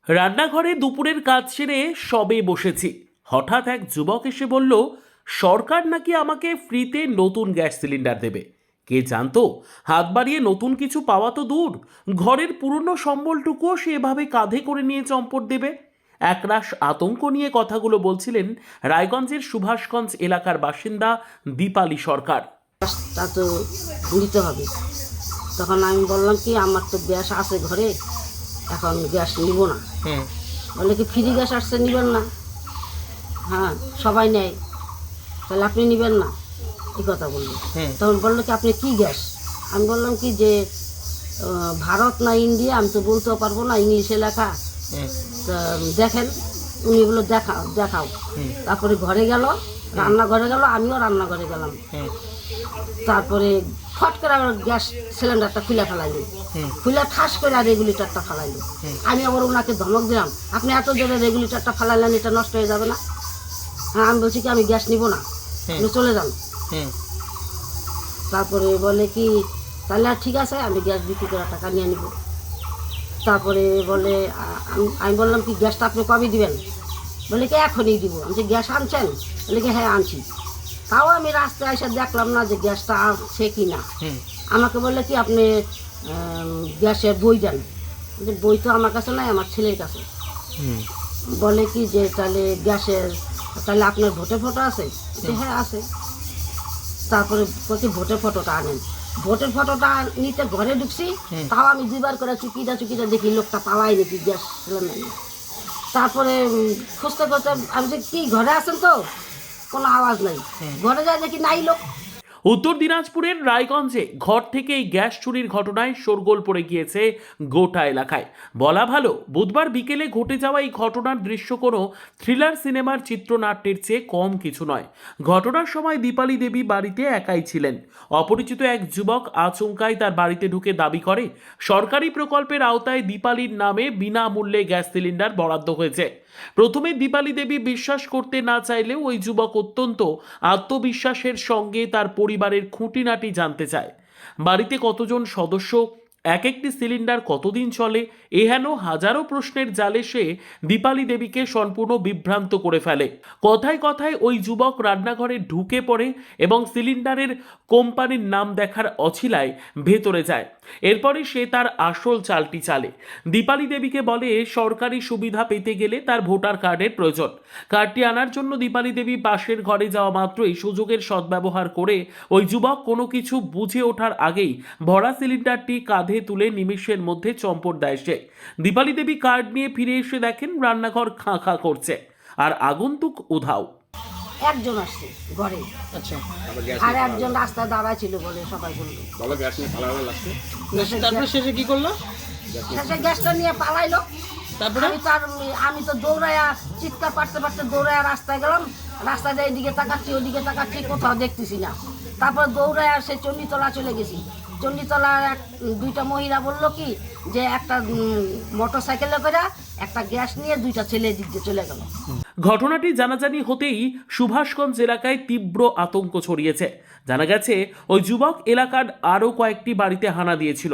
রান্নাঘরে দুপুরের কাজ সেরে সবে বসেছি, হঠাৎ এক যুবক এসে বলল সরকার নাকি আমাকে ফ্রিতে নতুন গ্যাস সিলিন্ডার দেবে। কে জানতো হাত বাড়িয়ে নতুন কিছু পাওয়া তো দূর, ঘরের পুরনো সম্বলটুকুও সে এভাবে কাঁধে করে নিয়ে চম্পট দেবে। একরাশ আতঙ্ক নিয়ে কথাগুলো বলছিলেন রায়গঞ্জের সুভাষগঞ্জ এলাকার বাসিন্দা দীপালি সরকার। তা তো নিতে হবে। তখন আমি বললাম কি আমার তো গ্যাস আছে ঘরে, এখন গ্যাস নিব না। বলে কি ফ্রি গ্যাস আসছে, নিবেন না? হ্যাঁ, সবাই নেয়, তাহলে আপনি নিবেন না, এই কথা বললো। তখন বললো কি আপনি কি গ্যাস? আমি বললাম কি যে ভারত না ইন্ডিয়া, আমি তো বলতেও পারবো না, ইংলিশে লেখা। তা দেখেন, উনি বললো দেখাও দেখাও। তারপরে ঘরে গেল, রান্নাঘরে গেল, আমিও রান্নাঘরে গেলাম। তারপরে ফট করে গ্যাস সিলিন্ডারটা খুলে ফেলাইলো, খুলে ঠাস করে রেগুলেটরটা ফেলাইলো। আমি আবার ওনাকে ধমক দিলাম, আপনি এত জোরে রেগুলেটরটা ফেলাইলেন, এটা নষ্ট হয়ে যাবে না? হ্যাঁ, আমি বলছি কি আমি গ্যাস নিব না, আপনি চলে যান। তারপরে বলে কি তাহলে ঠিক আছে, আমি গ্যাস বিক্রি করার টাকা নিয়ে নিব। তারপরে বলে আমি বললাম কি গ্যাসটা আপনি কবে দিবেন? বলে কি এখনই দিব। আমি যে গ্যাস আনছেন? বলে কি হ্যাঁ আনছি। তাও আমি রাস্তায় এসে দেখলাম না যে গ্যাসটা আছে কি না। আমাকে বললে কি আপনি গ্যাসের বই দেন। যে বই তো আমার কাছে নাই, আমার ছেলের কাছে। বলে কি যে তাহলে গ্যাসের, তাহলে আপনার ভোটের ফটো আছে? যে হ্যাঁ আছে। তারপরে বলছি ভোটের ফটোটা আনেন। ভোটের ফটোটা নিতে ঘরে ঢুকছি, তাও আমি দুইবার করে চুকিটা দেখি লোকটা পালাই নাকি গ্যাস সিলিন্ডার নিয়ে। তারপরে খুঁজতে খুঁজতে আমি যে কি ঘরে আছেন তো, কোনো আওয়াজ নাই। ঘরে যায় দেখি নাই লোক। উত্তর দিনাজপুরের রায়গঞ্জে ঘর থেকে এই গ্যাস চুরির ঘটনায় শোরগোল পড়ে গিয়েছে গোটা এলাকায়। বলা ভালো, বুধবার বিকেলে ঘটে যাওয়া এই ঘটনার দৃশ্য কোনো থ্রিলার সিনেমার চিত্রনাট্যের চেয়ে কম কিছু নয়। ঘটনার সময় দীপালি দেবী বাড়িতে একাই ছিলেন। অপরিচিত এক যুবক আচমকাই তার বাড়িতে ঢুকে দাবি করে সরকারি প্রকল্পের আওতায় দীপালির নামে বিনামূল্যে গ্যাস সিলিন্ডার বরাদ্দ হয়েছে। প্রথমে দীপালি দেবী বিশ্বাস করতে না চাইলেও ওই যুবক অত্যন্ত আত্মবিশ্বাসের সঙ্গে তার পরিবারের খুঁটিনাটি জানতে চায়। বাড়িতে কতজন সদস্য, এক একটি সিলিন্ডার কতদিন চলে, এহেন হাজারো প্রশ্নের জালে সে দীপালি দেবীকে সম্পূর্ণ বিভ্রান্ত করে ফেলে। কথায় কথায় ওই যুবক রান্নাঘরে ঢুকে পড়ে এবং সিলিন্ডারের কোম্পানির নাম দেখার অছিলায় ভেতরে যায়। এরপরে সে তার আসল চালটি চালে। দীপালি দেবীকে বলে সরকারি সুবিধা পেতে গেলে তার ভোটার কার্ডের প্রয়োজন। কার্ডটি আনার জন্য দীপালি দেবী পাশের ঘরে যাওয়া মাত্রই সুযোগের সদ্ব্যবহার করে ওই যুবক কোনো কিছু বুঝে ওঠার আগেই ভরা সিলিন্ডারটি কাঁধে তুলে নিমেষের মধ্যে চম্পট দেয় সে। দীপালি দেবী কার্ড নিয়ে ফিরে এসে দেখেন রান্নাঘর খাঁ খাঁ করছে আর আগন্তুক উধাও। একজন আসছে ঘরে, আচ্ছা, আর একজন রাস্তায় দাঁড়ায় ছিল বলে সবাই বললো। তারপরে শেষে কি করলো? শেষে গ্যাসটা নিয়ে পালাইলো। তারপরে আমি তো দৌড়াইয়া চিৎকার পারতে পারতে দৌড়াইয়া রাস্তায় গেলাম। রাস্তায় যাই এদিকে তাকাচ্ছি ওদিকে তাকাচ্ছি, কোথাও দেখতেছি না। তারপর দৌড়াইয়া সে চণ্ডীতলা চলে গেছি। চণ্ডীতলার দুইটা মহিলা বললো কি যে একটা মোটর সাইকেলে করে একটা গ্যাস নিয়ে দুইটা ছেলে দিক দিয়ে চলে গেল। ঘটনাটি জানাজানি হতেই সুভাষগঞ্জ এলাকায় তীব্র আতঙ্ক ছড়িয়েছে। জানা গেছে ওই যুবক এলাকার আরও কয়েকটি বাড়িতে হানা দিয়েছিল,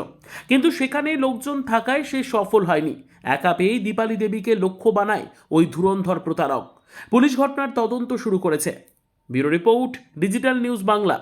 কিন্তু সেখানে লোকজন থাকায় সে সফল হয়নি। একা পেয়েই দীপালি দেবীকে লক্ষ্য বানায় ওই ধুরন্ধর প্রতারক। পুলিশ ঘটনার তদন্ত শুরু করেছে। Bureau report, digital news Bangla.